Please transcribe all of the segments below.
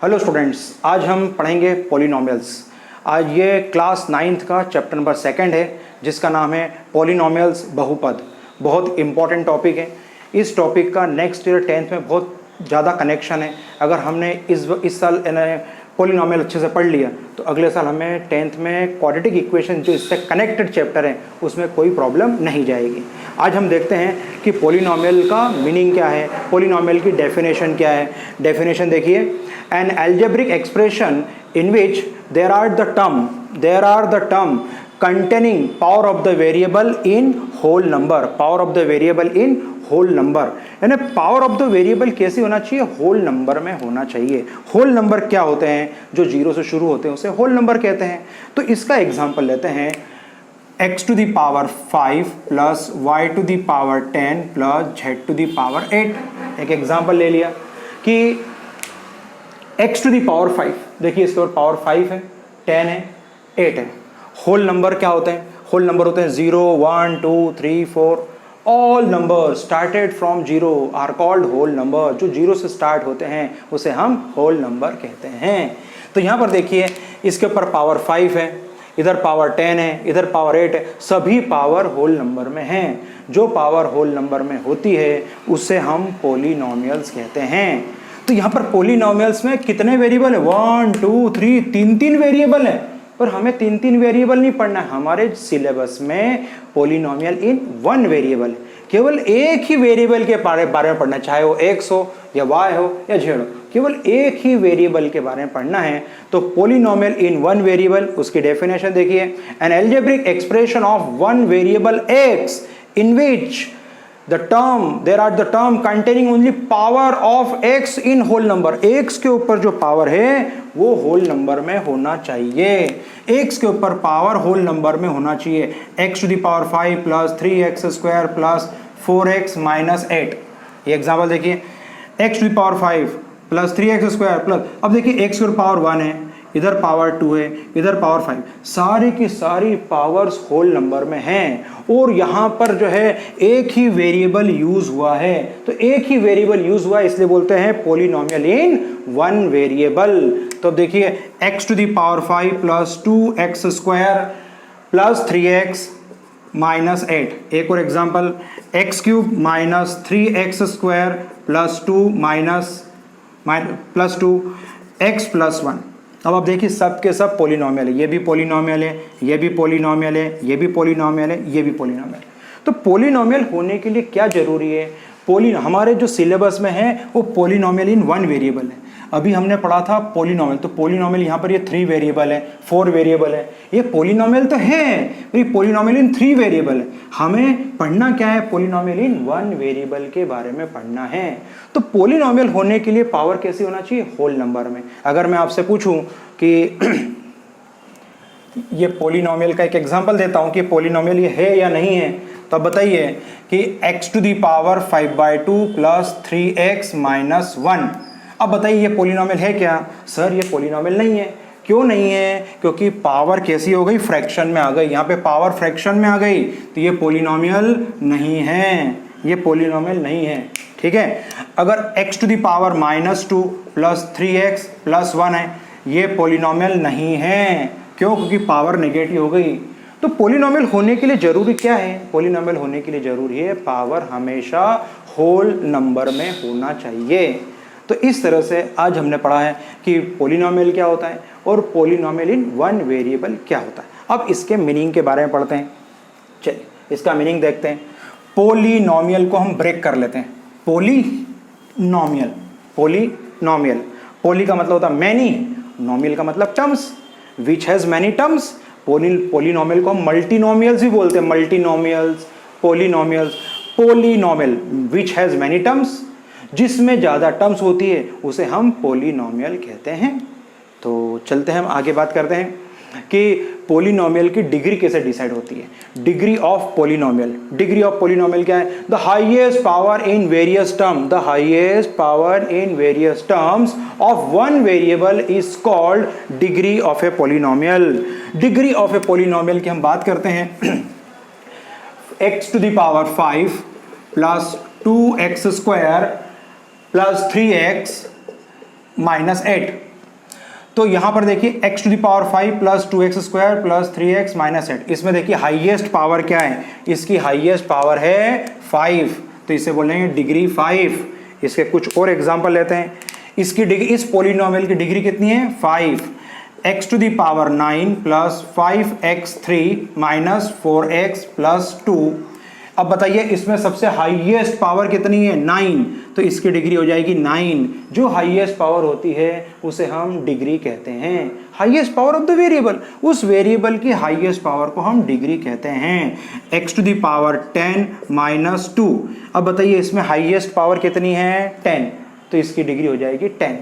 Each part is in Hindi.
हेलो स्टूडेंट्स, आज हम पढ़ेंगे पॉलिनोमियल्स। आज ये क्लास 9th का चैप्टर नंबर 2 है जिसका नाम है पॉलिनोमियल्स, बहुपद। बहुत इंपॉर्टेंट टॉपिक है। इस टॉपिक का नेक्स्ट ईयर 10th में बहुत ज़्यादा कनेक्शन है। अगर हमने इस साल पॉलिनोमियल अच्छे से पढ़ लिया तो अगले साल हमें 10th में क्वाड्रेटिक इक्वेशन जो इससे कनेक्टेड चैप्टर है उसमें कोई प्रॉब्लम नहीं जाएगी। आज हम देखते हैं कि पॉलिनोमियल का मीनिंग क्या है, पॉलिनोमियल की डेफिनेशन क्या है। डेफिनेशन देखिए, an algebraic expression in which there are the term containing power of the variable in whole number, power of the variable in whole number। यानी पावर ऑफ द वेरिएबल कैसे होना चाहिए? होल नंबर में होना चाहिए। होल नंबर क्या होते हैं? जो जीरो से शुरू होते हैं उसे होल नंबर कहते हैं। तो इसका एग्जांपल लेते हैं, x to the power 5 plus y to the power 10 plus z to the power 8। एक एग्जांपल ले लिया कि x to the power 5, देखिए इसके ऊपर पावर 5 है, 10 है, 8 है। होल नंबर क्या होते हैं? होल नंबर होते हैं 0, 1, 2, 3, 4। All number started from 0 are called whole number. जो 0 से स्टार्ट होते हैं उसे हम होल नंबर कहते हैं। तो यहाँ पर देखिए इसके ऊपर पावर 5 है, इधर पावर 10 है, इधर पावर 8 है। सभी पावर होल नंबर में हैं। जो पावर होल नंबर में होती है उसे हम पॉलिनोमियल्स कहते हैं। तो यहाँ पर पॉलिनोमियल्स में कितने वेरिएबल है? 1, 2, 3, 3 वेरिएबल है। पर हमें 3 वेरिएबल नहीं पढ़ना है। हमारे सिलेबस में पॉलिनोमियल इन 1 वेरिएबल, केवल एक ही वेरिएबल के बारे में पढ़ना है, चाहे वो x हो या y हो या z हो, केवल एक ही वेरिएबल के बारे में पढ़ना है। तो पॉलिनोमियल इन 1 वेरिएबल, उसकी डेफिनेशन देखिए, an algebraic expression of 1 variable x in which there are the term containing only power of x in whole number। x के ऊपर जो पावर है वो होल नंबर में होना चाहिए। x के ऊपर पावर होल नंबर में होना चाहिए। x to the power 5 plus 3x square plus 4x minus 8। ये एग्जाम्पल देखिए, x to the power 5 plus 3x square plus, अब देखिए x की पावर 1 है, इधर पावर 2 है, इधर पावर 5। सारी की सारी पावर्स होल नंबर में हैं और यहाँ पर जो है एक ही वेरिएबल यूज हुआ है। तो एक ही वेरिएबल यूज हुआ है इसलिए बोलते हैं पॉलिनोमियल इन 1 वेरिएबल। तो देखिए x to the power 5 plus 2x square plus 3x minus 8। एक और example, x cube minus 3x square plus 2 plus 2x plus 1। अब आप देखिए सब के सब पॉलिनोमियल है। ये भी पॉलिनोमियल है, ये भी पॉलिनोमियल है, ये भी पॉलिनोमियल है, ये भी पॉलिनोमियल है। तो पॉलिनोमियल होने के लिए क्या जरूरी है? हमारे जो सिलेबस में है वो पॉलिनोमियल इन 1 वेरिएबल है। अभी हमने पढ़ा था पॉलिनोमियल, तो पॉलिनोमियल यहाँ पर ये 3 वेरिएबल है, 4 वेरिएबल है। ये पॉलिनोमियल तो है, ये पॉलिनोमियल इन 3 वेरिएबल है। हमें पढ़ना क्या है? पॉलिनोमियल इन 1 वेरिएबल के बारे में पढ़ना है। तो पॉलिनोमियल होने के लिए पावर कैसे होना चाहिए? होल नंबर में। अगर मैं आपसे पूछूं कि ये पॉलिनोमियल का एक एग्जांपल देता हूं कि पॉलिनोमियल ये है या नहीं है, तो अब बताइए कि x to the power 5/2 plus 3x minus 1। अब बताइए ये पॉलिनोमियल है क्या? सर ये पॉलिनोमियल नहीं है। क्यों नहीं है? क्योंकि पावर कैसी हो गई? फ्रैक्शन में आ गई। यहाँ पे पावर फ्रैक्शन में आ गई तो ये पॉलिनोमियल नहीं है, ये पॉलिनोमियल नहीं है। ठीक है। अगर x to the power -2 plus 3x plus 1 है, ये पॉलिनोमियल नहीं है। क्यों? क्योंकि पावर नेगेटिव हो गई। तो पॉलिनोमियल होने के लिए जरूरी क्या है? पॉलिनोमियल होने के लिए जरूरी है पावर हमेशा होल नंबर में होना चाहिए। तो इस तरह से आज हमने पढ़ा है कि पॉलिनोमियल क्या होता है और पॉलिनोमियल इन 1 वेरिएबल क्या होता है। अब इसके मीनिंग के बारे में पढ़ते हैं। चलिए इसका मीनिंग देखते हैं। पॉलिनोमियल को हम ब्रेक कर लेते हैं। पॉलिनोमियल, पॉलिनोमियल, पॉली का मतलब होता है मैनी, नोमियल का मतलब terms, which has many terms. Polynomial को हम मल्टीनोमियल्स भी बोलते हैं, multinomials, polynomials. Polynomial which has many terms, जिसमें ज़्यादा टर्म्स होती है उसे हम पॉलिनोमियल कहते हैं। तो चलते हैं हम आगे बात करते हैं कि पॉलिनोमियल की डिग्री कैसे डिसाइड होती है। Degree of polynomial, degree of polynomial क्या है? The highest power in various term, the highest power in various terms of 1 variable is called degree of a polynomial. Degree of a polynomial की हम बात करते हैं। x to the power 5 plus 2x square plus 3x minus 8। तो यहां पर देखिए x to the power 5 plus 2x square plus 3x minus 8, इसमें देखिए हाईएस्ट पावर क्या है, इसकी हाईएस्ट पावर है 5, तो इसे बोलेंगे डिग्री 5। इसके कुछ और एग्जांपल लेते हैं। इसकी डिग्री, इस पॉलिनोमियल की डिग्री कितनी है 5, x to the power 9 plus 5x3 minus 4x plus 2। अब बताइए इसमें सबसे हाईएस्ट पावर कितनी है 9, तो इसकी डिग्री हो जाएगी 9। जो हाईएस्ट पावर होती है उसे हम डिग्री कहते हैं, highest power of the variable, उस वेरिएबल की हाईएस्ट पावर को हम डिग्री कहते हैं। x to the power 10 minus 2। अब बताइए इसमें हाईएस्ट पावर कितनी है 10, तो इसकी डिग्री हो जाएगी 10।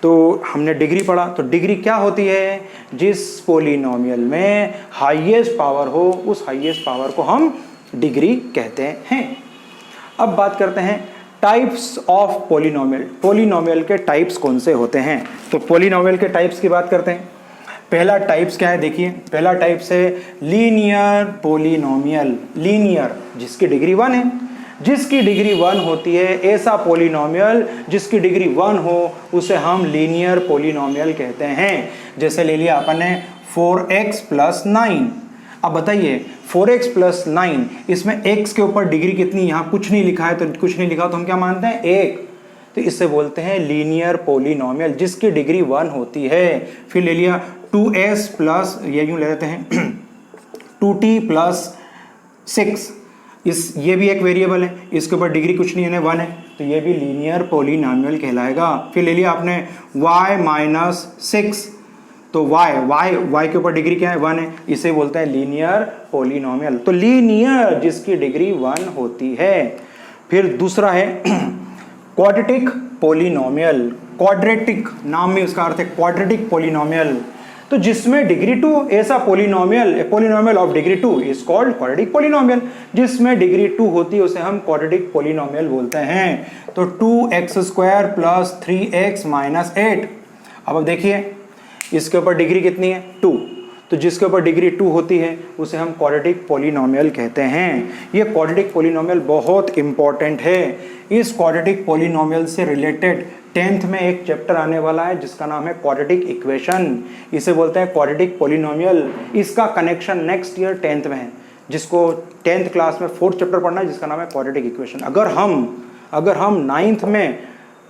तो हमने डिग्री पढ़ा, तो डिग्री क्या होती है, जिस पॉलिनोमियल में हाईएस्ट पावर हो उस हाईएस्ट पावर को हम डिग्री कहते हैं। अब बात करते हैं टाइप्स ऑफ पॉलिनोमियल। पॉलिनोमियल के टाइप्स कौन से होते हैं, तो पॉलिनोमियल के टाइप्स की बात करते हैं। पहला टाइप्स क्या है, देखिए पहला टाइप्स है लीनियर पॉलिनोमियल। लीनियर, जिसकी डिग्री 1 है, जिसकी डिग्री 1 होती है, ऐसा पॉलिनोमियल जिसकी डिग्री 1 हो उसे हम लीनियर पॉलिनोमियल कहते हैं। जैसे ले लिया अपन ने 4x प्लस 9। अब बताइए 4x प्लस 9, इसमें x के ऊपर डिग्री कितनी, यहाँ कुछ नहीं लिखा है, तो कुछ नहीं लिखा तो हम क्या मानते हैं 1, तो इससे बोलते हैं लीनियर पॉलिनोमियल जिसकी डिग्री 1 होती है। फिर ले लिया 2s प्लस, ये यूँ ले लेते हैं 2t प्लस 6, ये भी एक वेरिएबल है, इसके ऊपर डिग्री कुछ नहीं है 1 है, तो ये भी लीनियर पॉलिनोमियल कहलाएगा। फिर ले लिया आपने y माइनस 6, तो y के ऊपर डिग्री क्या है 1 है, इसे बोलते हैं लीनियर पॉलिनोमियल। तो लीनियर जिसकी डिग्री 1 होती है। फिर दूसरा है क्वाड्रेटिक पॉलिनोमियल। क्वाड्रेटिक नाम में उसका अर्थ है क्वाड्रेटिक पॉलिनोमियल, तो जिसमें डिग्री 2, ऐसा polynomial, a polynomial of degree 2 is called quadratic polynomial. जिसमें डिग्री 2 होती है उसे हम क्वाड्रेटिक पॉलिनोमियल बोलते हैं। तो 2x square plus 3x minus 8। अब देखिए इसके ऊपर डिग्री कितनी है 2, तो जिसके ऊपर डिग्री 2 होती है उसे हम क्वाड्रेटिक पॉलिनोमियल कहते हैं। ये क्वाड्रेटिक पॉलिनोमियल बहुत इंपॉर्टेंट है। इस क्वाड्रेटिक पॉलिनोमियल से रिलेटेड 10th में एक चैप्टर आने वाला है जिसका नाम है क्वाड्रेटिक इक्वेशन, इसे बोलते हैं क्वाड्रेटिक पॉलिनोमियल। इसका कनेक्शन नेक्स्ट ईयर 10th में है, जिसको 10th क्लास में 4th चैप्टर पढ़ना है जिसका नाम है क्वाड्रेटिक इक्वेशन। अगर हम 9th में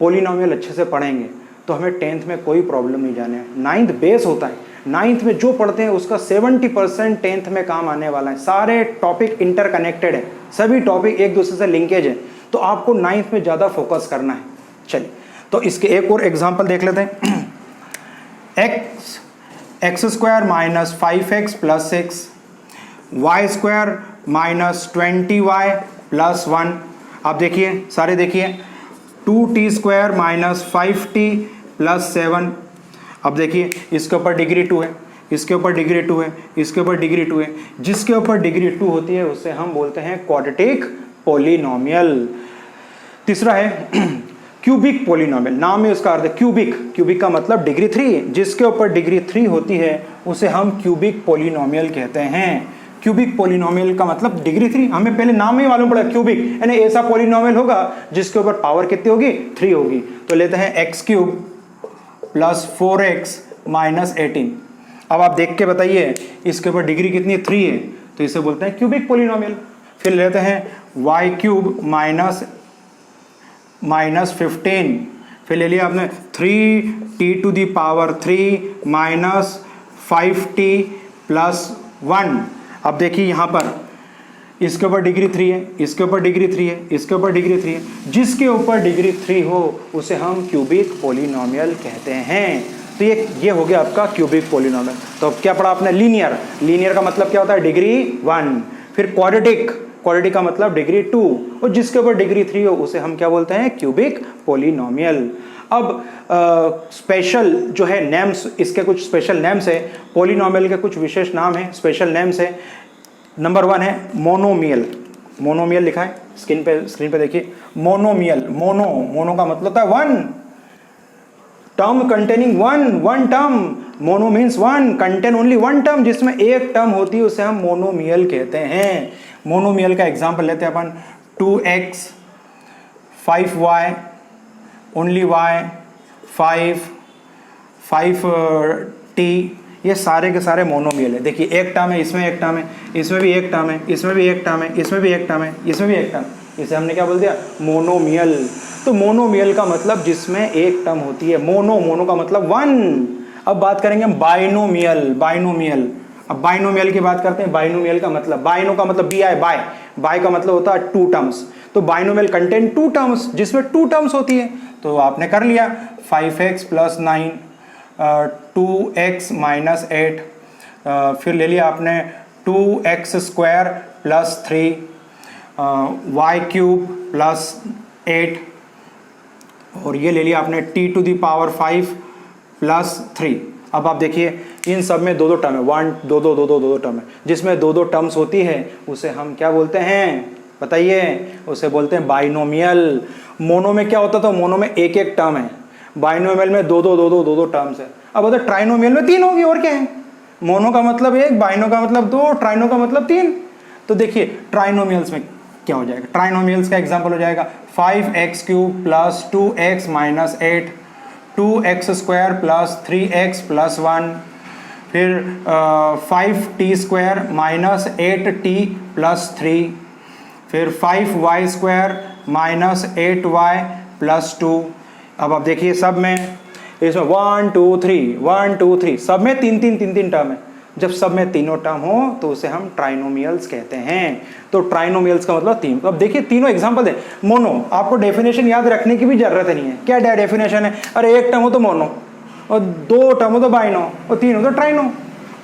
पॉलिनोमियल अच्छे से पढ़ेंगे तो हमें 10th में कोई प्रॉब्लम नहीं जाने। 9th बेस होता है, 9th में जो पढ़ते हैं उसका 70% 10th में काम आने वाला है। सारे टॉपिक इंटरकनेक्टेड है, सभी टॉपिक एक दूसरे से लिंकेज है, तो आपको 9th में ज़्यादा फोकस करना है। चलिए तो इसके एक और एग्जाम्पल देख लेते हैं। X square minus 5x plus 6, y square minus 20y plus 1। आप देखिए सारे देखिए 2t square minus 5t plus 7। अब देखिए इसके ऊपर डिग्री 2 है, इसके ऊपर डिग्री 2 है, इसके ऊपर डिग्री 2 है, जिसके ऊपर डिग्री 2 होती है उसे हम बोलते हैं क्वाड्रेटिक पॉलिनोमियल। तीसरा है क्यूबिक पॉलिनोमियल। नाम में उसका अर्थ है क्यूबिक, क्यूबिक का मतलब डिग्री 3, जिसके ऊपर डिग्री 3 होती है उसे हम क्यूबिक पॉलिनोमियल कहते हैं। क्यूबिक पॉलिनोमियल का मतलब डिग्री 3, हमें पहले नाम ही मालूम पड़ा क्यूबिक, यानी ऐसा पॉलिनोमियल होगा जिसके ऊपर पावर कितनी होगी 3 होगी। तो लेते हैं x cube plus 4x minus 18। अब आप देख के बताइए इसके ऊपर डिग्री कितनी 3 है, तो इसे बोलते हैं क्यूबिक पॉलिनोमियल। फिर लेते हैं वाई क्यूब माइनस 15। फिर ले लिया आपने 3t to the power 3 minus 5t plus 1। अब देखिए यहाँ पर इसके ऊपर डिग्री 3 है, इसके ऊपर डिग्री 3 है, इसके ऊपर डिग्री 3 है, जिसके ऊपर डिग्री 3 हो उसे हम क्यूबिक पॉलिनोमियल कहते हैं। तो ये हो गया आपका क्यूबिक पॉलिनोमियल। तो अब क्या पढ़ा आपने लीनियर, लीनियर का मतलब क्या होता है डिग्री 1। फिर क्वाड्रेटिक, क्वाड्रेटिक का मतलब डिग्री 2, और जिसके ऊपर डिग्री 3 हो उसे हम क्या बोलते हैं क्यूबिक पॉलिनोमियल। अब स्पेशल जो है नेम्स, इसके कुछ स्पेशल नेम्स है, पॉलिनोमियल के कुछ विशेष नाम है, स्पेशल नेम्स है। नंबर 1 है मोनोमियल। मोनोमियल लिखा है स्क्रीन पे देखिए, मोनोमियल। मोनो का मतलब होता है 1, term containing one term. Mono means 1, contain only 1 term, जिसमें एक टर्म होती है उसे हम मोनोमियल कहते हैं। मोनोमियल का एग्जांपल लेते हैं अपन, 2x 5y only y, 5 5t, ये सारे के सारे मोनोमियल है। देखिए एक टर्म है, इसमें एक टर्म है, इसमें भी एक टर्म है, इसमें भी एक टर्म है, इसमें भी एक टर्म है, इसमें भी एक टर्म, इसे हमने क्या बोल दिया, मोनोमियल। तो मोनोमियल का मतलब जिसमें एक टर्म होती है, मोनो का मतलब वन। अब बात करेंगे हम बाइनोमियल। अब बाइनोमियल की बात करते हैं। बाइनोमियल का मतलब, बाइनो का मतलब बाय का मतलब होता है टू टर्म्स। तो बाइनोमियल कंटेन टू टर्म्स, जिसमें टू टर्म्स होती है। तो आपने कर लिया 5x + 9, 2x - 8, फिर ले लिया आपने 2x² + 3, y³ + 8, और ये ले लिया आपने t⁵ + 3। अब आप देखिए इन सब में दो टर्म है, 1 दो टर्म है। जिसमें दो टर्म्स होती है उसे हम क्या बोलते हैं बताइए, उसे बोलते हैं बाइनोमियल। मोनो में क्या होता था, मोनो में एक एक टर्म है, बाइनोमियल में दो टर्म्स है। अब अगर ट्राइनोमियल में 3 होगी, और क्या है, मोनो का मतलब 1, बाइनो का मतलब 2, ट्राइनो का मतलब 3। तो देखिए ट्राइनोमियल्स में क्या हो जाएगा, ट्राइनोमियल्स का एग्जाम्पल हो जाएगा 5x³ + 2x - 8, 2x² + 3x + 1, फिर 5t² - 8t + 3, फिर 5y² - 8y + 2। अब आप देखिए सब में, इसमें 1 2 3 सब में तीन टर्म है। जब सब में तीनों टर्म हो तो उसे हम ट्राइनोमियल्स कहते हैं। तो ट्राइनोमियल्स का मतलब 3। अब देखिए तीनों एग्जांपल दें। मोनो, आपको डेफिनेशन याद रखने की भी जरूरत नहीं है। क्या डेफिनेशन है, अरे एक टर्म हो तो मोनो, और 2 टर्म हो तो बाइनो, और 3 हो तो ट्राइनो।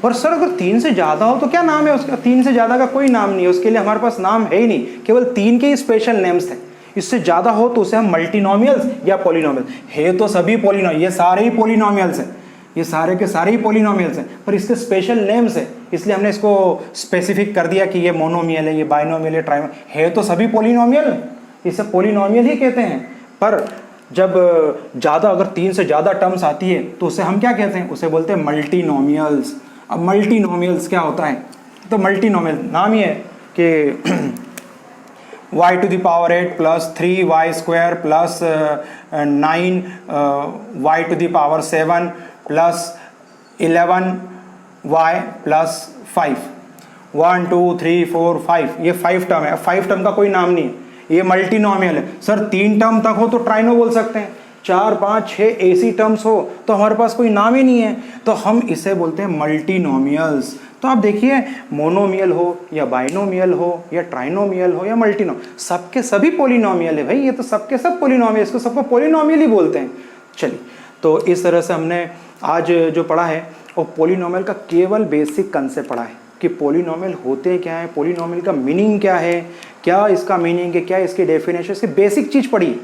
और सर अगर 3 से ज़्यादा हो तो क्या नाम है उसका, 3 से ज़्यादा का कोई नाम नहीं है, उसके लिए हमारे पास नाम है ही नहीं, केवल 3 के ही स्पेशल नेम्स हैं। इससे ज़्यादा हो तो उसे हम मल्टीनोमियल्स या पॉलिनोमियल्स, है तो सभी पॉलिनोमियल, ये सारे ही पॉलिनोमियल्स हैं, ये सारे के सारे ही पॉलिनोमियल्स हैं, पर इसके स्पेशल नेम्स है, इसलिए हमने इसको स्पेसिफिक कर दिया कि ये मोनोमियल है, ये बाइनोमियल है, ट्राइनोमियल है, तो सभी पॉलिनोमियल, इसे पॉलिनोमियल ही कहते हैं। पर जब ज़्यादा, अगर 3 से ज़्यादा टर्म्स आती है तो उसे हम क्या कहते हैं, उसे बोलते हैं मल्टीनोमियल्स। अब मल्टीनोमियल्स क्या होता है, तो मल्टीनोमियल नाम ही है कि y⁸ + 3y² + 9y⁷ 7 + 11y + 5, 1 2 3 4 5, ये 5 टर्म है। 5 टर्म का कोई नाम नहीं है, ये मल्टीनोमियल है। सर 3 टर्म तक हो तो ट्राइनो बोल सकते हैं, 4 5 6 ऐसी टर्म्स हो तो हमारे पास कोई नाम ही नहीं है, तो हम इसे बोलते हैं मल्टीनोमियल्स। तो आप देखिए मोनोमियल हो या बाइनोमियल हो या ट्राइनोमियल हो या मल्टीनोमियल, सबके सभी पॉलिनोमियल है भाई, ये तो सबके सब पॉलिनोमियल, इसको सबको पॉलिनोमियल ही बोलते हैं। चलिए, तो इस तरह से हमने आज जो पढ़ा है वो पॉलिनोमियल का केवल बेसिक कंसेप्ट पढ़ा है कि पॉलिनोमियल होते क्या है, पॉलिनोमियल का मीनिंग क्या है, क्या इसका मीनिंग है, क्या इसकी डेफिनेशन, इसकी बेसिक चीज़ पढ़ी,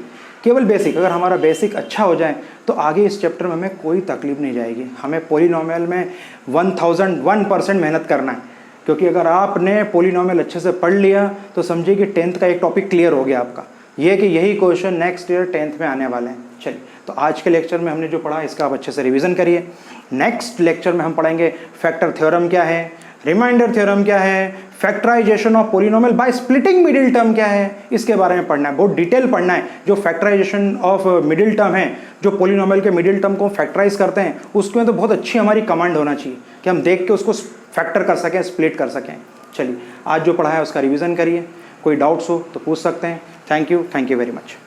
केवल बेसिक। अगर हमारा बेसिक अच्छा हो जाए तो आगे इस चैप्टर में हमें कोई तकलीफ नहीं जाएगी। हमें पॉलिनोमियल में 1001% मेहनत करना है, क्योंकि अगर आपने पॉलिनोमियल अच्छे से पढ़ लिया तो समझिए कि 10th का एक टॉपिक क्लियर हो गया आपका, ये कि यही क्वेश्चन नेक्स्ट ईयर 10th में आने वाले हैं। चलिए, तो आज के लेक्चर में हमने जो पढ़ा इसका आप अच्छे से रिवीजन करिए। नेक्स्ट लेक्चर में हम पढ़ेंगे फैक्टर थ्योरम क्या है, रिमाइंडर थ्योरम क्या है, factorisation of polynomial by splitting middle term क्या है, इसके बारे में पढ़ना है, बहुत डिटेल पढ़ना है। जो फैक्टराइजेशन ऑफ मिडिल टर्म है, जो पॉलिनोमियल के मिडिल टर्म को फैक्टराइज करते हैं, उसमें तो बहुत अच्छी हमारी कमांड होना चाहिए कि हम देख के उसको फैक्टर कर सकें, स्प्लिट कर सकें। चलिए, आज जो पढ़ा है उसका रिवीजन करिए, कोई डाउट्स हो तो पूछ सकते हैं। Thank you very much.